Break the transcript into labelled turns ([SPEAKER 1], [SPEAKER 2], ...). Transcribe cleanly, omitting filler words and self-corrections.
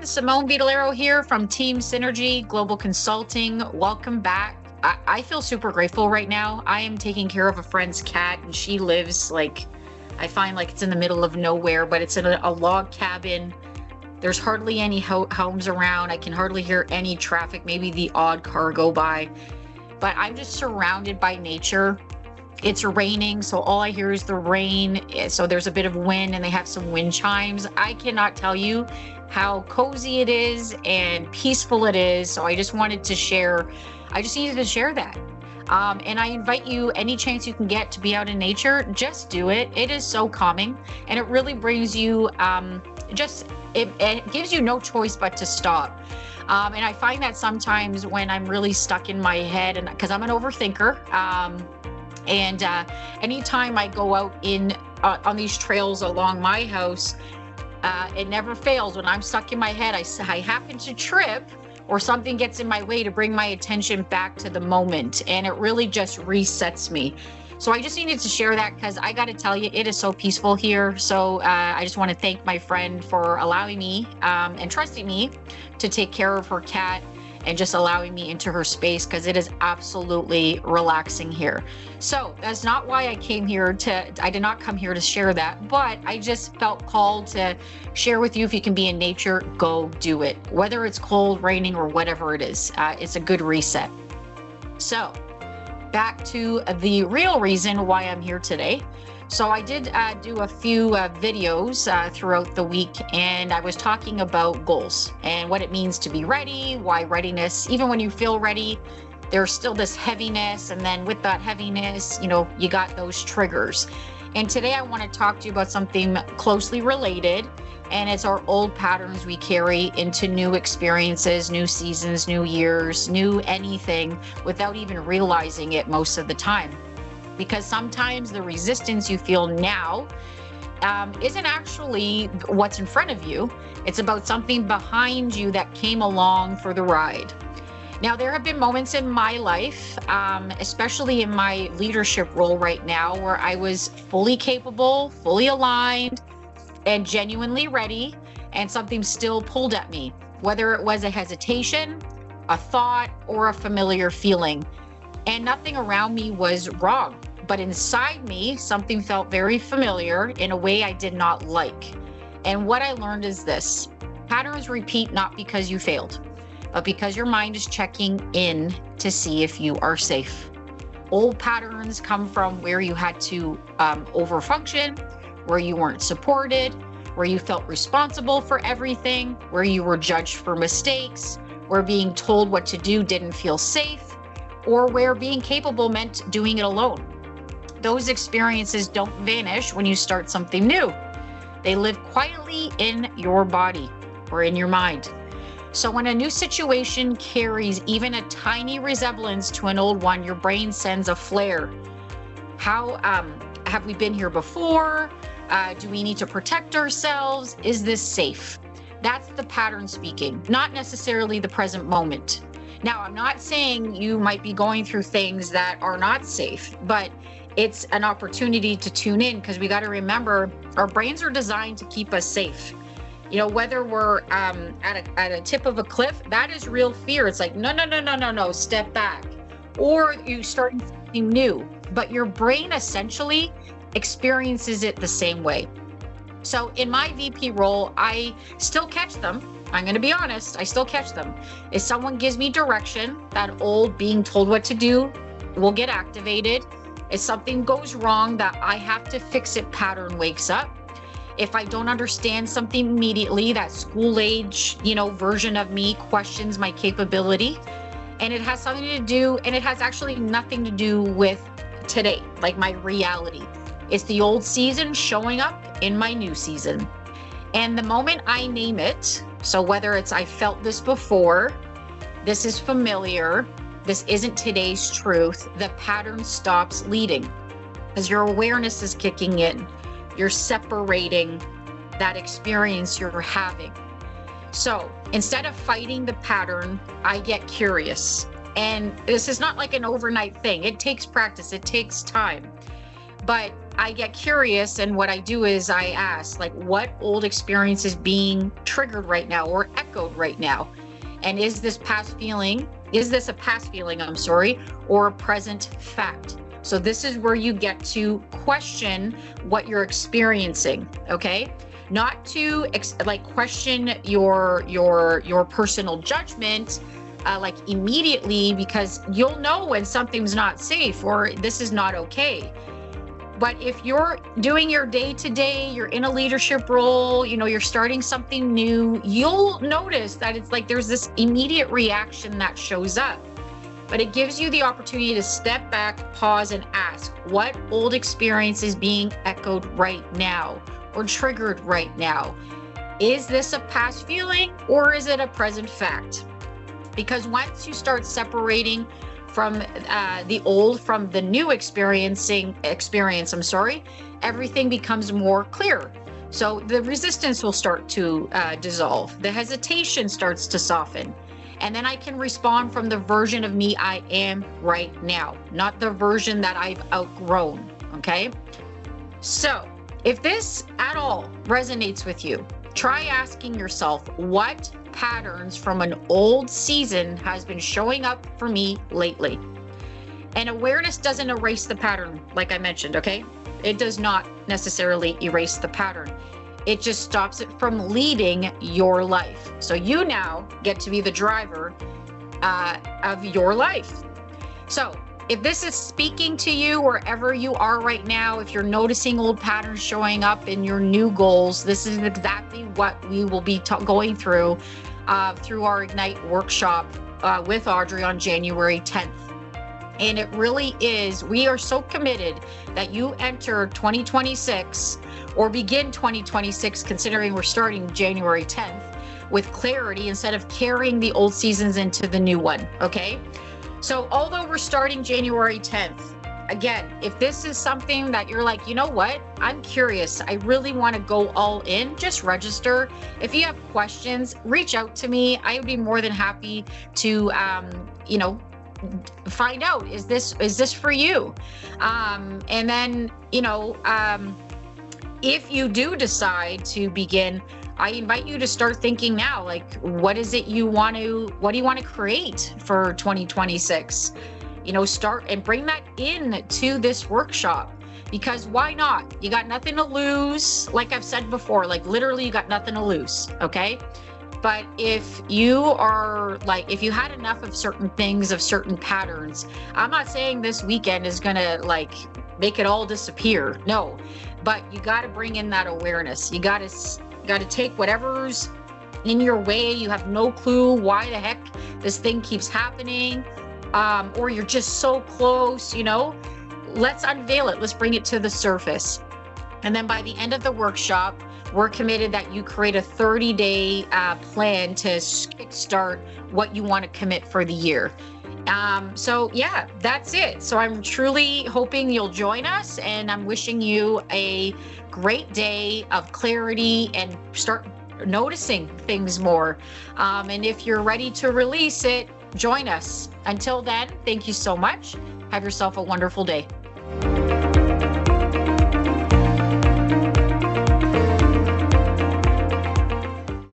[SPEAKER 1] Simone Vitalero here from Team Synergy Global Consulting. Welcome back. I feel super grateful right now. I am taking care of a friend's cat, and she lives I find like it's in the middle of nowhere, but it's in a log cabin. There's hardly any homes around. I can hardly hear any traffic, maybe the odd car go by. But I'm just surrounded by nature. It's raining, so all I hear is the rain. So there's a bit of wind, and they have some wind chimes. I cannot tell you how cozy it is and peaceful it is. So I just wanted to share. I just needed to share that. And I invite you, any chance you can get to be out in nature, just do it. It is so calming, and it really brings you, it gives you no choice but to stop. And I find that sometimes when I'm really stuck in my head, and because I'm an overthinker, and anytime I go out on these trails along my house, it never fails. When I'm stuck in my head, I happen to trip, or something gets in my way, to bring my attention back to the moment, and it really just resets me. So I just needed to share that, because I got to tell you, it is so peaceful here. So I just want to thank my friend for allowing me and trusting me to take care of her cat, and just allowing me into her space, because it is absolutely relaxing here. So that's not why I came here I did not come here to share that, but I just felt called to share with you. If you can be in nature, go do it. Whether it's cold, raining, or whatever it is, it's a good reset. So back to the real reason why I'm here today. So I did do a few videos throughout the week, and I was talking about goals and what it means to be ready, why readiness, even when you feel ready, there's still this heaviness. And then with that heaviness, you got those triggers. And today I want to talk to you about something closely related, and it's our old patterns we carry into new experiences, new seasons, new years, new anything, without even realizing it most of the time. Because sometimes the resistance you feel now isn't actually what's in front of you. It's about something behind you that came along for the ride. Now, there have been moments in my life, especially in my leadership role right now, where I was fully capable, fully aligned, and genuinely ready, and something still pulled at me, whether it was a hesitation, a thought, or a familiar feeling. And nothing around me was wrong, but inside me, something felt very familiar in a way I did not like. And what I learned is this: patterns repeat not because you failed, but because your mind is checking in to see if you are safe. Old patterns come from where you had to overfunction, where you weren't supported, where you felt responsible for everything, where you were judged for mistakes, where being told what to do didn't feel safe, or where being capable meant doing it alone. Those experiences don't vanish when you start something new. They live quietly in your body or in your mind. So when a new situation carries even a tiny resemblance to an old one, your brain sends a flare. How have we been here before? Do we need to protect ourselves? Is this safe? That's the pattern speaking, not necessarily the present moment. Now, I'm not saying you might be going through things that are not safe, but it's an opportunity to tune in, because we got to remember our brains are designed to keep us safe. Whether we're at a tip of a cliff, that is real fear. It's like, no, step back. Or you start something new, but your brain essentially experiences it the same way. So in my VP role, I still catch them. I'm going to be honest, I still catch them. If someone gives me direction, that old being told what to do will get activated. If something goes wrong that I have to fix it pattern wakes up. If I don't understand something immediately, that school age, version of me questions my capability. And it has something to do, and it has actually nothing to do with today, like my reality. It's the old season showing up in my new season. And the moment I name it, so whether it's I felt this before, this is familiar, this isn't today's truth, the pattern stops leading, because your awareness is kicking in. You're separating that experience you're having. So instead of fighting the pattern, I get curious. And this is not like an overnight thing. It takes practice, it takes time. But I get curious, and what I do is I ask, like, what old experience is being triggered right now or echoed right now? And is this a past feeling, I'm sorry, or a present fact? So this is where you get to question what you're experiencing, okay? Not to question your personal judgment like immediately, because you'll know when something's not safe or this is not okay. But if you're doing your day-to-day, you're in a leadership role, you know, you're starting something new, you'll notice that it's like there's this immediate reaction that shows up. But it gives you the opportunity to step back, pause, and ask, what old experience is being echoed right now or triggered right now? Is this a past feeling or is it a present fact? Because once you start separating from the old from the new experience, everything becomes more clear. So the resistance will start to dissolve. The hesitation starts to soften. And then I can respond from the version of me I am right now, not the version that I've outgrown, okay? So if this at all resonates with you, try asking yourself, what patterns from an old season has been showing up for me lately? And awareness doesn't erase the pattern, like I mentioned, okay? It does not necessarily erase the pattern. It just stops it from leading your life. So you now get to be the driver of your life. So if this is speaking to you wherever you are right now, if you're noticing old patterns showing up in your new goals, this is exactly what we will be going through our Ignite workshop with Audrey on January 10th. And it really is, we are so committed that you enter 2026 or begin 2026, considering we're starting January 10th, with clarity instead of carrying the old seasons into the new one, okay? So although we're starting January 10th, again, if this is something that you're like, you know what, I'm curious, I really want to go all in, just register. If you have questions, reach out to me. I would be more than happy to, find out, is this for you? And then, if you do decide to begin, I invite you to start thinking now, like, what do you want to create for 2026? Start and bring that in to this workshop, because why not? You got nothing to lose. Like I've said before, like literally you got nothing to lose. Okay. But if you had enough of certain things, of certain patterns, I'm not saying this weekend is going to make it all disappear. No, but you got to bring in that awareness. You got to take whatever's in your way. You have no clue why the heck this thing keeps happening. Or you're just so close, let's unveil it. Let's bring it to the surface. And then by the end of the workshop, we're committed that you create a 30-day plan to kickstart what you want to commit for the year. So yeah, that's it. So I'm truly hoping you'll join us, and I'm wishing you a great day of clarity and start noticing things more. And if you're ready to release it, join us. Until then, thank you so much. Have yourself a wonderful day.